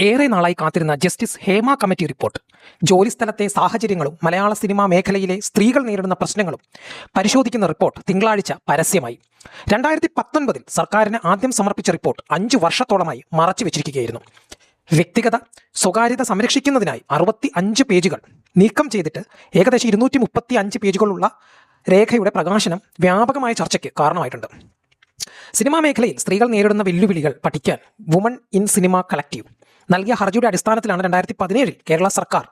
ഏറെ നാളായി കാത്തിരുന്ന ജസ്റ്റിസ് ഹേമ കമ്മിറ്റി റിപ്പോർട്ട് ജോലിസ്ഥലത്തെ സാഹചര്യങ്ങളും മലയാള സിനിമാ മേഖലയിലെ സ്ത്രീകൾ നേരിടുന്ന പ്രശ്നങ്ങളും പരിശോധിക്കുന്ന റിപ്പോർട്ട് തിങ്കളാഴ്ച പരസ്യമായി. 2019 സർക്കാരിന് ആദ്യം സമർപ്പിച്ച റിപ്പോർട്ട് 5 വർഷത്തോളമായി മറച്ചു വെച്ചിരിക്കുകയായിരുന്നു. വ്യക്തിഗത സ്വകാര്യത സംരക്ഷിക്കുന്നതിനായി 65 പേജുകൾ നീക്കം ചെയ്തിട്ട് ഏകദേശം 235 പേജുകളുള്ള രേഖയുടെ പ്രകാശനം വ്യാപകമായ ചർച്ചയ്ക്ക് കാരണമായിട്ടുണ്ട്. സിനിമാ മേഖലയിൽ സ്ത്രീകൾ നേരിടുന്ന വെല്ലുവിളികൾ പഠിക്കാൻ വുമൺ ഇൻ സിനിമ കളക്റ്റീവ് നൽകിയ ഹർജിയുടെ അടിസ്ഥാനത്തിലാണ് 2017 കേരള സർക്കാർ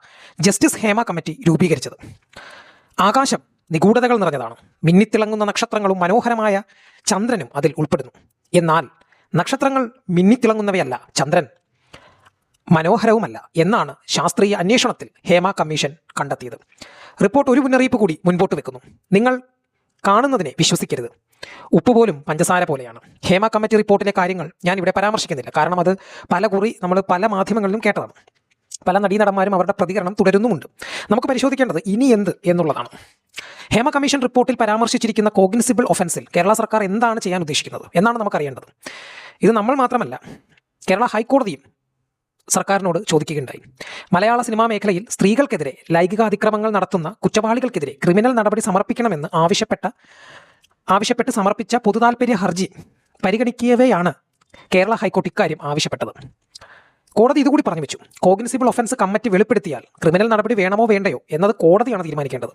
ജസ്റ്റിസ് ഹേമ കമ്മിറ്റി രൂപീകരിച്ചത്. ആകാശം നിഗൂഢതകൾ നിറഞ്ഞതാണ്. മിന്നിത്തിളങ്ങുന്ന നക്ഷത്രങ്ങളും മനോഹരമായ ചന്ദ്രനും അതിൽ ഉൾപ്പെടുന്നു. എന്നാൽ നക്ഷത്രങ്ങൾ മിന്നിത്തിളങ്ങുന്നവയല്ല, ചന്ദ്രൻ മനോഹരവുമല്ല എന്നാണ് ശാസ്ത്രീയ അന്വേഷണത്തിൽ ഹേമ കമ്മീഷൻ കണ്ടെത്തിയത്. റിപ്പോർട്ട് ഒരു മുന്നറിയിപ്പ് കൂടി മുൻപോട്ട് വെക്കുന്നു. നിങ്ങൾ കാണുന്നതിനെ വിശ്വസിക്കരുത്. ഉപ്പ് പോലും പഞ്ചസാര പോലെയാണ്. ഹേമ കമ്മിറ്റി റിപ്പോർട്ടിലെ കാര്യങ്ങൾ ഞാൻ ഇവിടെ പരാമർശിക്കുന്നില്ല. കാരണം അത് നമ്മൾ പല മാധ്യമങ്ങളിലും കേട്ടതാണ്. പല നടീനടന്മാരും അവരുടെ പ്രതികരണം തുടരുന്നുമുണ്ട്. നമുക്ക് പരിശോധിക്കേണ്ടത് ഇനി എന്ത് എന്നുള്ളതാണ്. ഹേമ കമ്മീഷൻ റിപ്പോർട്ടിൽ പരാമർശിച്ചിരിക്കുന്ന കോഗ്നിസിബിൾ ഒഫൻസിൽ കേരള സർക്കാർ എന്താണ് ചെയ്യാൻ ഉദ്ദേശിക്കുന്നത് എന്നാണ് നമുക്കറിയേണ്ടത്. ഇത് നമ്മൾ മാത്രമല്ല, കേരള ഹൈക്കോടതിയും സർക്കാരിനോട് ചോദിക്കുകയുണ്ടായി. മലയാള സിനിമാ മേഖലയിൽ സ്ത്രീകൾക്കെതിരെ ലൈംഗിക അതിക്രമങ്ങൾ നടത്തുന്ന കുറ്റവാളികൾക്കെതിരെ ക്രിമിനൽ നടപടി സമർപ്പിക്കണമെന്ന് ആവശ്യപ്പെട്ട് സമർപ്പിച്ച പൊതുതാൽപര്യ ഹർജി പരിഗണിക്കവെയാണ് കേരള ഹൈക്കോടതി ഇക്കാര്യം ആവശ്യപ്പെട്ടത്. കോടതി ഇതുകൂടി പറഞ്ഞു വെച്ചു. കോഗ്നിസിബിൾ ഒഫൻസ് കമ്മിറ്റി വെളിപ്പെടുത്തിയാൽ ക്രിമിനൽ നടപടി വേണമോ വേണ്ടയോ എന്നത് കോടതിയാണ് തീരുമാനിക്കേണ്ടത്.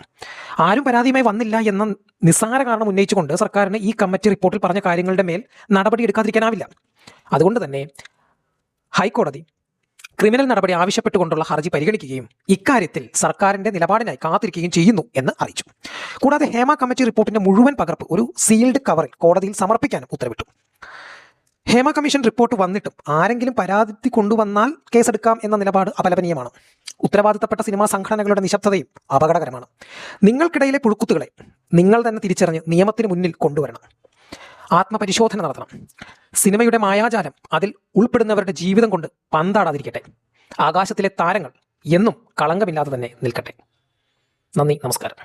ആരും പരാതിയുമായി വന്നില്ല എന്ന നിസ്സാര കാരണം ഉന്നയിച്ചുകൊണ്ട് സർക്കാരിന് ഈ കമ്മിറ്റി റിപ്പോർട്ടിൽ പറഞ്ഞ കാര്യങ്ങളുടെ മേൽ നടപടി എടുക്കാതിരിക്കാനാവില്ല. അതുകൊണ്ട് തന്നെ ഹൈക്കോടതി ക്രിമിനൽ നടപടി ആവശ്യപ്പെട്ടുകൊണ്ടുള്ള ഹർജി പരിഗണിക്കുകയും ഇക്കാര്യത്തിൽ സർക്കാരിന്റെ നിലപാടിനായി കാത്തിരിക്കുകയും ചെയ്യുന്നു എന്ന് അറിയിച്ചു. കൂടാതെ ഹേമ കമ്മിറ്റി റിപ്പോർട്ടിന്റെ മുഴുവൻ പകർപ്പ് ഒരു സീൽഡ് കവറിൽ കോടതിയിൽ സമർപ്പിക്കാനും ഉത്തരവിട്ടു. ഹേമ കമ്മീഷൻ റിപ്പോർട്ട് വന്നിട്ടും ആരെങ്കിലും പരാതി കൊണ്ടുവന്നാൽ കേസെടുക്കാം എന്ന നിലപാട് അപലപനീയമാണ്. ഉത്തരവാദിത്തപ്പെട്ട സിനിമാ സംഘടനകളുടെ നിശബ്ദതയും അപകടകരമാണ്. നിങ്ങൾക്കിടയിലെ പുഴുക്കുത്തുകളെ നിങ്ങൾ തന്നെ തിരിച്ചറിഞ്ഞ് നിയമത്തിന് മുന്നിൽ കൊണ്ടുവരണം. ആത്മപരിശോധന നടത്തണം. സിനിമയുടെ മായാജാലം അതിൽ ഉൾപ്പെടുന്നവരുടെ ജീവിതം കൊണ്ട് പന്താടാതിരിക്കട്ടെ. ആകാശത്തിലെ താരങ്ങൾ എന്നും കളങ്കമില്ലാതെ തന്നെ നിൽക്കട്ടെ. നന്ദി, നമസ്കാരം.